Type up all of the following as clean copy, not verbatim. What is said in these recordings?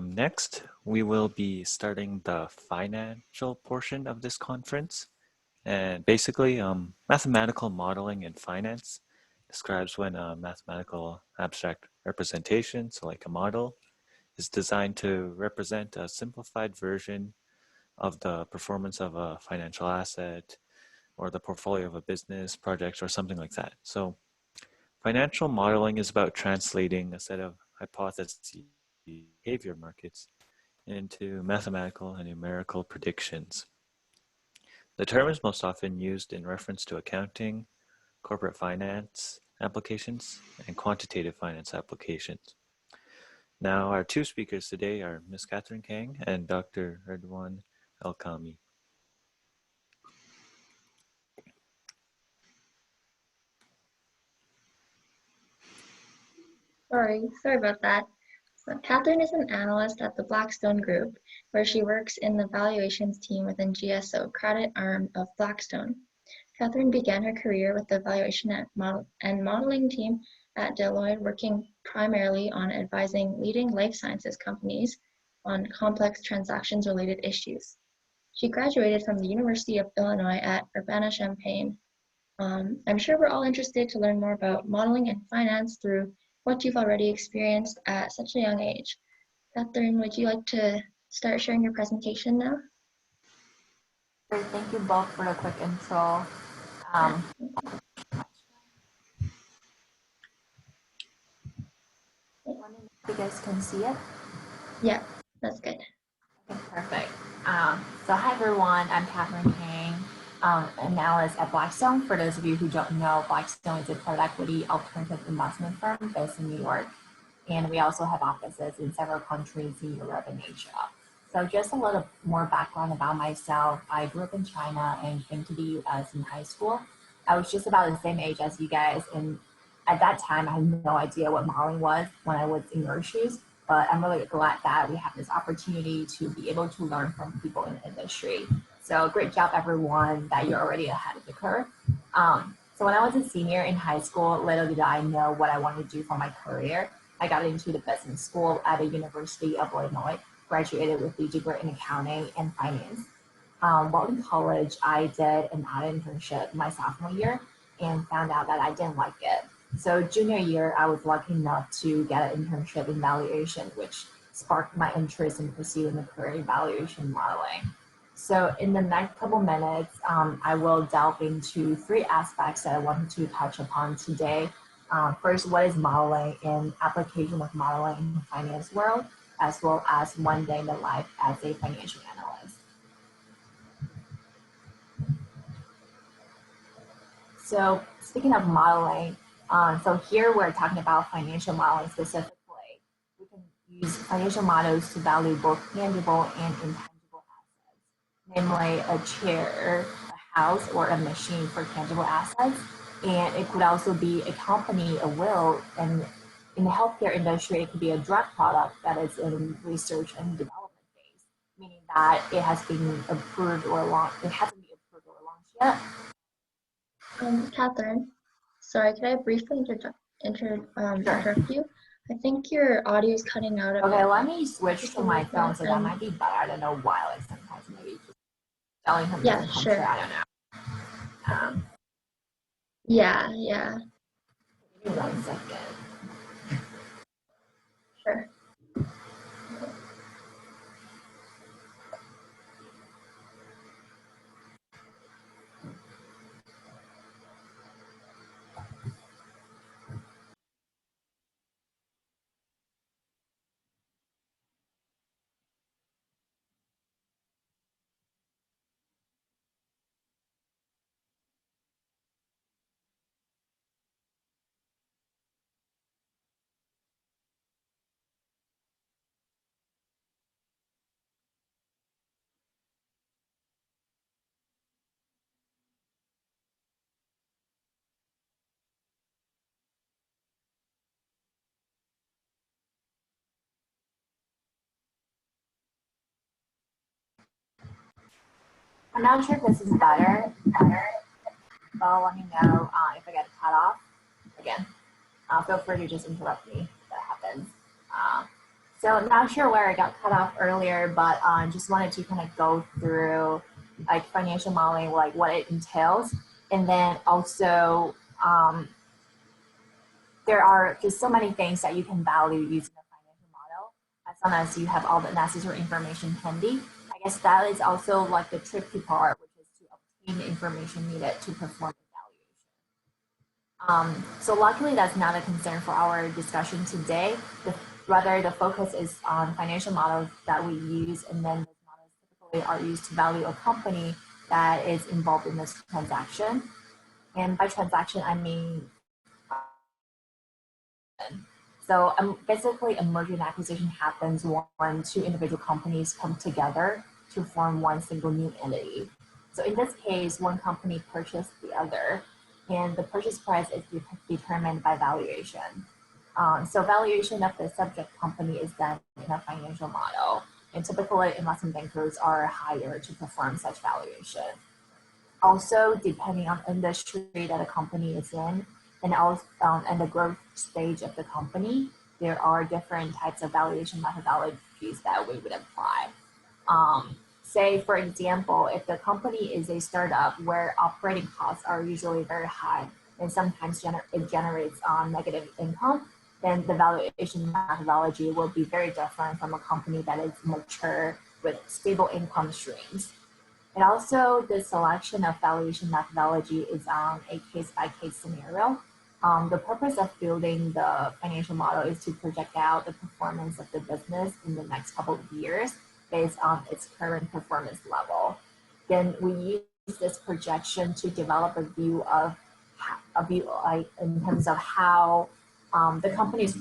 Next, we will be starting the financial portion of this conference. And basically, mathematical modeling in finance describes when a mathematical abstract representation, so like a model, is designed to represent a simplified version of the performance of a financial asset or the portfolio of a business, project, or something like that. So financial modeling is about translating a set of hypotheses behavior markets into mathematical and numerical predictions. The term is most often used in reference to accounting, corporate finance applications, and quantitative finance applications. Now, our two speakers today are Ms. Catherine Kang and Dr. Redwan Al-Kami. Sorry about that. So Catherine is an analyst at the Blackstone Group, where she works in the valuations team within GSO, credit arm of Blackstone. Catherine began her career with the valuation and modeling team at Deloitte, working primarily on advising leading life sciences companies on complex transactions-related issues. She graduated from the University of Illinois at Urbana-Champaign. I'm sure we're all interested to learn more about modeling and finance through what you've already experienced at such a young age. Catherine, would you like to start sharing your presentation now? Great, thank you both for a quick intro. If you guys can see it? Yeah, that's good. Okay, perfect. So hi everyone, I'm Catherine Kang, an analyst at Blackstone. For those of you who don't know, Blackstone is a private equity alternative investment firm based in New York. And we also have offices in several countries in Europe and Asia. So just a little more background about myself. I grew up in China and came to the US in high school. I was just about the same age as you guys. And at that time, I had no idea what modeling was when I was in your shoes. But I'm really glad that we have this opportunity to be able to learn from people in the industry. So great job, everyone, that you're already ahead of the curve. So when I was a senior in high school, little did I know what I wanted to do for my career. I got into the business school at the University of Illinois, graduated with a degree in accounting and finance. While in college, I did an audit internship my sophomore year and found out that I didn't like it. So junior year, I was lucky enough to get an internship in valuation, which sparked my interest in pursuing a career in valuation modeling. So in the next couple minutes, I will delve into three aspects that I wanted to touch upon today. First, what is modeling and application of modeling in the finance world, as well as one day in the life as a financial analyst. So speaking of modeling, so here we're talking about financial modeling specifically. We can use financial models to value both tangible and intangible assets, namely a chair, a house, or a machine for tangible assets. And it could also be a company, a will, and in the healthcare industry, it could be a drug product that is in research and development phase, meaning that it has been approved or launched, it hasn't been approved or launched yet. Catherine, sorry, could I briefly interrupt you? I think your audio is cutting out a bit. Okay, let me switch to my phone, so that might be better. I don't know why, like sometimes maybe just telling him yeah, sure. I don't know. Yeah. Give me 1 second. Sure. I'm not sure if this is better. But let me know if I get cut off. Again, feel free to just interrupt me if that happens. So not sure where I got cut off earlier, but just wanted to kind of go through like financial modeling, like what it entails, and then also there are just so many things that you can value using a financial model as long as you have all the necessary information handy. I guess that is also like the tricky part, which is to obtain the information needed to perform evaluation. So luckily, that's not a concern for our discussion today. Rather, the focus is on financial models that we use, and then those models typically are used to value a company that is involved in this transaction. And by transaction, I mean so basically, a merger and acquisition happens when two individual companies come together to form one single new entity. So in this case, one company purchased the other, and the purchase price is determined by valuation. So valuation of the subject company is done in a financial model, and typically investment bankers are hired to perform such valuation. Also, depending on industry that a company is in, and also and the growth stage of the company, there are different types of valuation methodologies that we would apply. Say, for example, if the company is a startup where operating costs are usually very high and sometimes it generates negative income, then the valuation methodology will be very different from a company that is mature with stable income streams. And also, the selection of valuation methodology is a case-by-case scenario. The purpose of building the financial model is to project out the performance of the business in the next couple of years based on its current performance level. Then we use this projection to develop a view like in terms of how the company is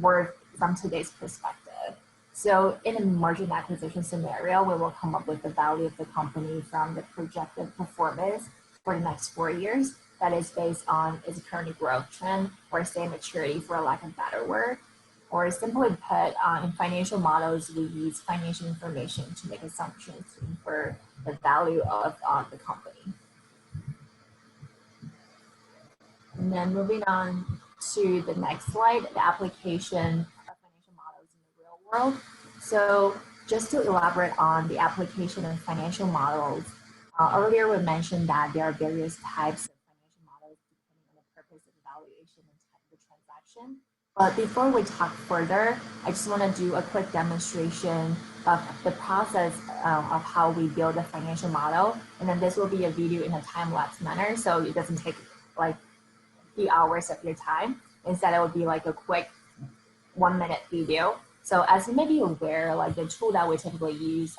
worth from today's perspective. So in a merger and acquisition scenario, we will come up with the value of the company from the projected performance for the next 4 years. That is based on its current growth trend or say maturity for lack of better word. Or simply put, in financial models, we use financial information to make assumptions to infer the value of the company. And then moving on to the next slide, the application of financial models in the real world. So just to elaborate on the application of financial models, earlier we mentioned that there are various types of financial models depending on the purpose of evaluation and type of the transaction. But before we talk further, I just want to do a quick demonstration of the process of how we build a financial model. And then this will be a video in a time-lapse manner, so it doesn't take like few hours of your time. Instead, it would be like a quick 1 minute video. So as you may be aware, like the tool that we typically use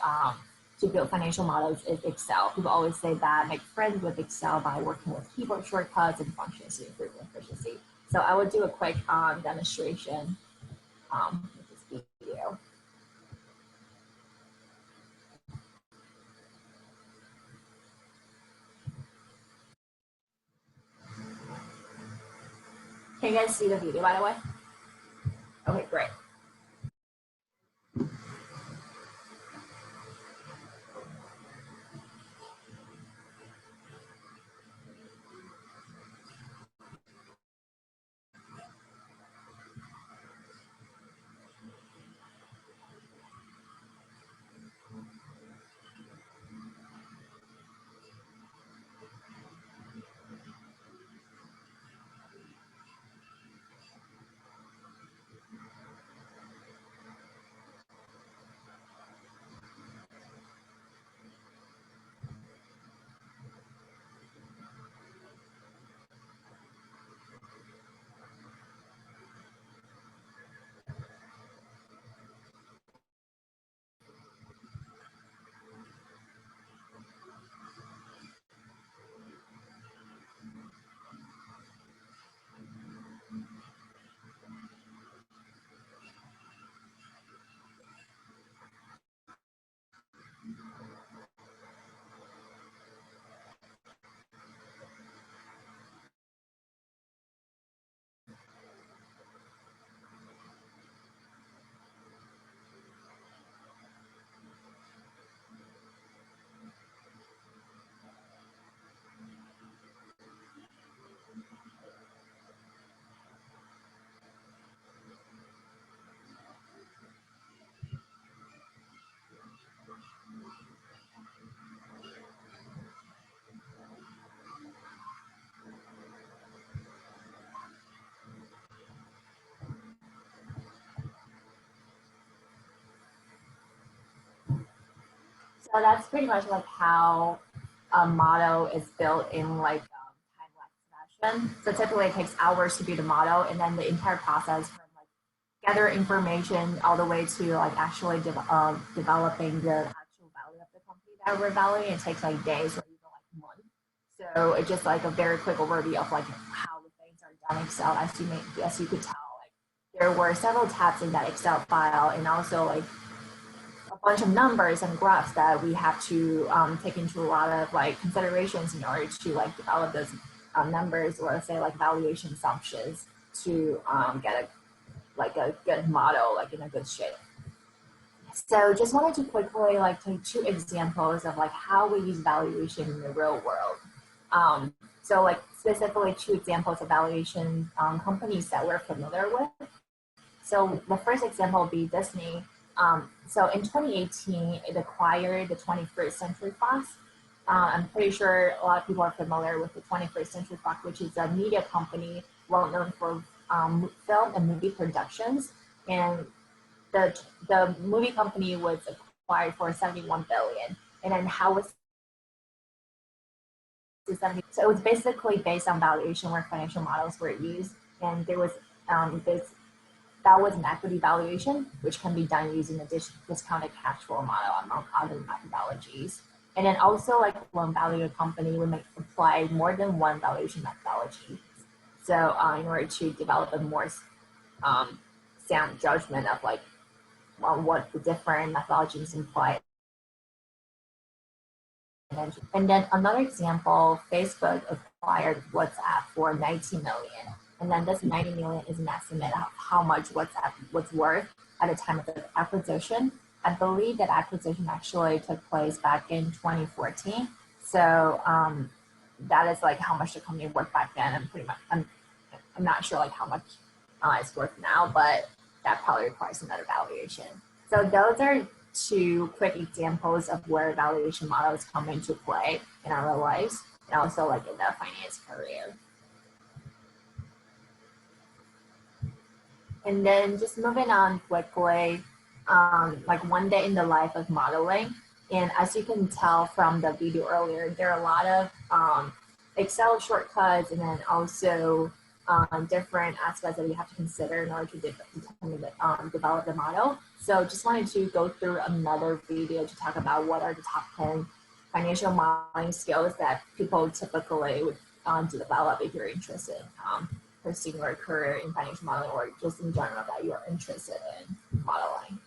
to build financial models is Excel. People always say that make friends with Excel by working with keyboard shortcuts and functions to improve efficiency. So I would do a quick demonstration with this video. Can you guys see the video, by the way? Okay, great. So that's pretty much like how a model is built in like time-lapse fashion. So typically it takes hours to build a model, and then the entire process from like gather information all the way to like actually developing the actual value of the company that we're valuing. It takes like days or even like months. So it's just like a very quick overview of like how the things are done in Excel. As you could tell, like there were several tabs in that Excel file, and also like a bunch of numbers and graphs that we have to take into a lot of like considerations in order to like develop those numbers, or say like valuation assumptions to get a good model like in a good shape. So just wanted to quickly like take two examples of like how we use valuation in the real world. So like specifically two examples of valuation companies that we're familiar with. So the first example will be Disney. So in 2018, it acquired the 21st Century Fox. I'm pretty sure a lot of people are familiar with the 21st Century Fox, which is a media company well known for film and movie productions. And the movie company was acquired for 71 billion. And then how was the 70? So it was basically based on valuation where financial models were used, and there was that was an equity valuation, which can be done using a discounted cash flow model among other methodologies. And then also like when value a company, we may apply more than one valuation methodology. So in order to develop a more sound judgment of like what the different methodologies imply. And then another example, Facebook acquired WhatsApp for 90 million. And then this 90 million is an estimate of how much WhatsApp was worth at the time of the acquisition. I believe that acquisition actually took place back in 2014. So that is like how much the company worth back then. I'm not sure like how much it's worth now, but that probably requires another valuation. So those are two quick examples of where valuation models come into play in our lives, and also like in the finance career. And then just moving on quickly, like one day in the life of modeling. And as you can tell from the video earlier, there are a lot of Excel shortcuts, and then also different aspects that you have to consider in order to develop the model. So just wanted to go through another video to talk about what are the top 10 financial modeling skills that people typically would develop if you're interested in pursuing your career in financial modeling, or just in general that you are interested in modeling.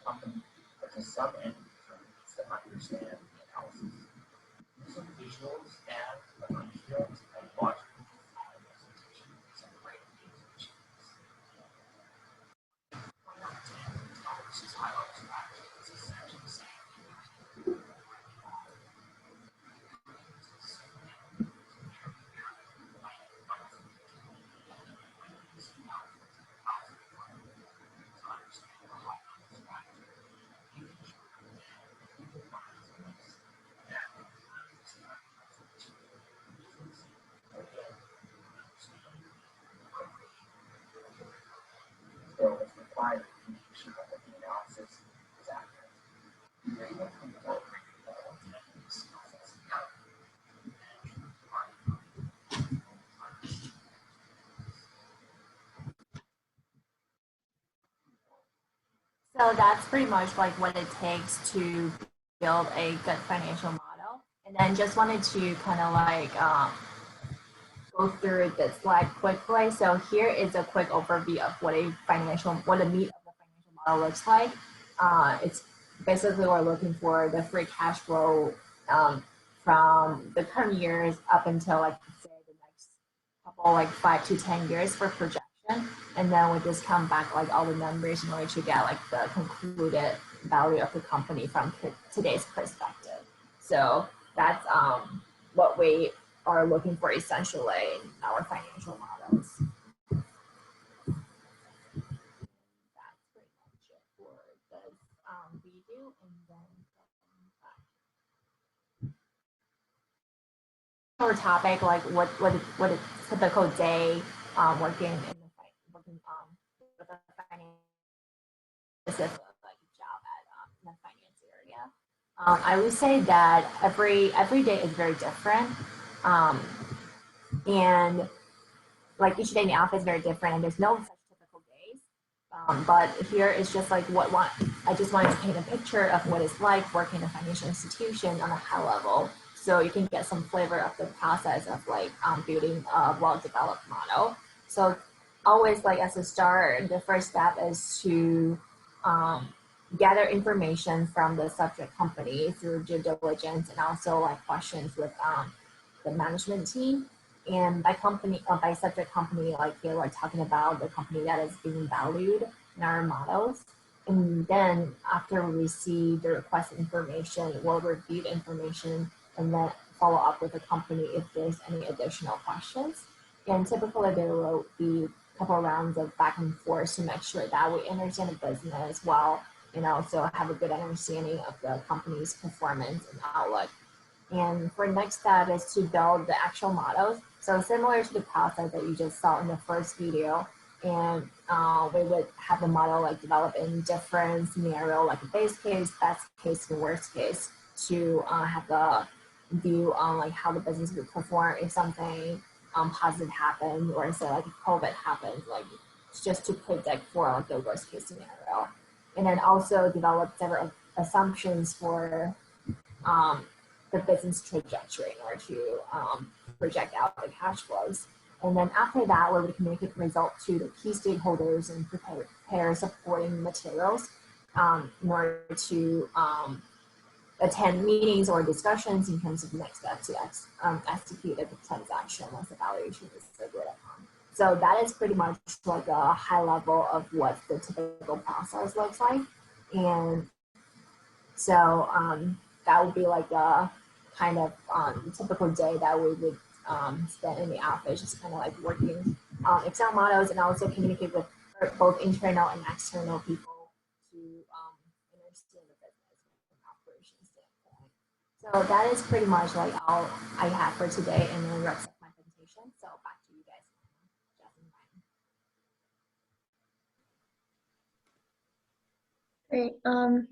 company as a sub-entity to understand the analysis. Using visuals and materials and logical representation is a great way to achieve this. This is high-level strategy. It's essentially the same. So it's required to make sure that the analysis is accurate. You're able to incorporate all of the skill sets together. So that's pretty much like what it takes to build a good financial model. And then just wanted to kind of like go through this slide quickly. So here is a quick overview of what the meat of the financial model looks like. It's basically we're looking for the free cash flow from the current years up until like say the next couple like 5 to 10 years for projection. And then we just come back like all the numbers in order to get like the concluded value of the company from today's perspective. So that's what we are looking for essentially in our financial models. That's pretty much it for this video. And then our topic, like what a typical day working with a finance specific like job at the finance area. I would say that every day is very different. And like each day in the office is very different, and there's no such typical days. But here is just like I just wanted to paint a picture of what it's like working in a financial institution on a high level, so you can get some flavor of the process of like building a well-developed model. So always like as a start, the first step is to gather information from the subject company through due diligence and also like questions with the management team. And by subject company, like here we're talking about the company that is being valued in our models. And then after we receive the requested information, we'll review the information and then follow up with the company if there's any additional questions. And typically there will be a couple of rounds of back and forth to make sure that we understand the business well and also have a good understanding of the company's performance and outlook. And for next step is to build the actual models. So similar to the process that you just saw in the first video, and we would have the model like develop in different scenario, like a base case, best case, and worst case, to have the view on like how the business would perform if something positive happened, or say like if COVID happens, like just to predict for like the worst case scenario. And then also develop several assumptions for the business trajectory in order to project out the cash flows. And then after that, we would communicate the result to the key stakeholders and prepare supporting materials in order to attend meetings or discussions in terms of next steps to execute the transaction once the valuation is agreed upon. So that is pretty much like a high level of what the typical process looks like. And so that would be like a kind of typical day that we would spend in the office, just kind of like working Excel models and also communicate with both internal and external people to understand the business from an operations standpoint. So that is pretty much like all I have for today, and then wraps up my presentation. So back to you guys, Jeff and Ryan. Great.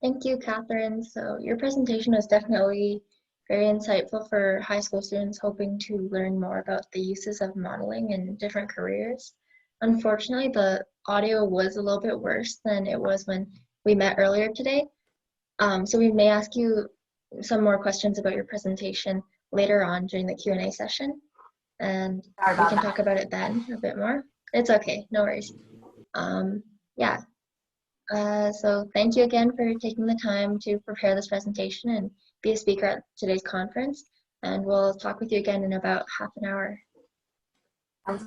Thank you, Catherine. So your presentation was definitely very insightful for high school students hoping to learn more about the uses of modeling in different careers. Unfortunately, the audio was a little bit worse than it was when we met earlier today. So we may ask you some more questions about your presentation later on during the Q&A session, and we can talk about it then a bit more. It's okay, no worries. Yeah. So thank you again for taking the time to prepare this presentation and be a speaker at today's conference. And we'll talk with you again in about half an hour.